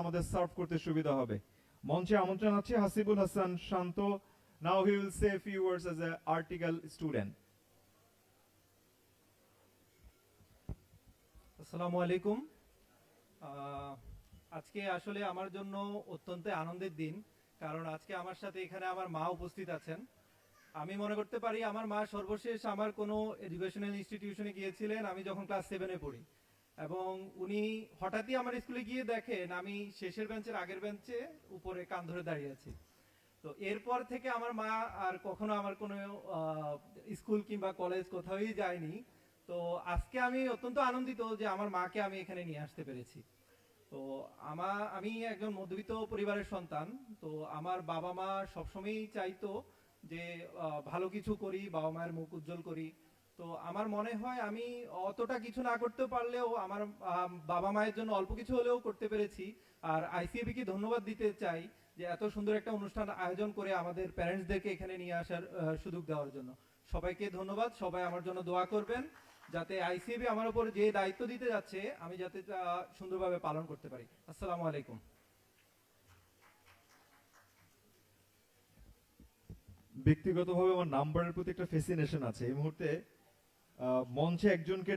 আমাদের সার্ভ করতে সুবিধা হবে। মঞ্চে আমন্ত্রণ আছে হাসিবুল হাসান শান্ত। Now he will say a few words as an article student. আসসালামু আলাইকুম। আজকে আসলে আমার জন্য অত্যন্ত আনন্দের দিন, কারণ আজকে আমার সাথে এখানে আমার মা উপস্থিত আছেন। আমি মনে করতে পারি আমার মা সর্বশেষ আমার কোনো এডুকেশনাল ইনস্টিটিউশনে গিয়েছিলেন আমি যখন ক্লাস 7-এ পড়ি, এবং উনি হঠাৎই আমার স্কুলে গিয়ে দেখেন আমি শেষের বেঞ্চের আগের বেঞ্চে উপরে কান ধরে দাঁড়িয়ে আছি। তো এরপর থেকে আমার মা আর কখনো আমার কোনো স্কুল কিংবা কলেজ কোথাওই যায়নি। তো আজকে আমি অত্যন্ত আনন্দিত যে আমার মাকে আমি এখানে নিয়ে আসতে পেরেছি। তো আমি একজন মধ্যবিত্ত পরিবারের সন্তান। তো আমার বাবা মা সবসময়ই চাইতো যে ভালো কিছু করি, বাবা মায়ের মুখ উজ্জ্বল করি। তো আমার মনে হয় আমি অতটা কিছু না করতে পারলেও আমার বাবা মায়ের জন্য অল্প কিছু হলেও করতে পেরেছি। আর আইসিএবি কে ধন্যবাদ দিতে চাই যে এত সুন্দর একটা অনুষ্ঠান আয়োজন করে আমাদের প্যারেন্টসদেরকে এখানে নিয়ে আসার সুযোগ দেওয়ার জন্য। সবাইকে ধন্যবাদ। সবাই আমার জন্য দোয়া করবেন যাতে আইসিএবি আমার উপর যে দায়িত্ব দিতে যাচ্ছে আমি যাতে তা সুন্দরভাবে পালন করতে পারি। আসসালামু আলাইকুম। ব্যক্তিগতভাবে আমার নাম্বারের প্রতি একটা ফ্যাসিনেশন আছে। এই মুহূর্তে মঞ্চে একজনকে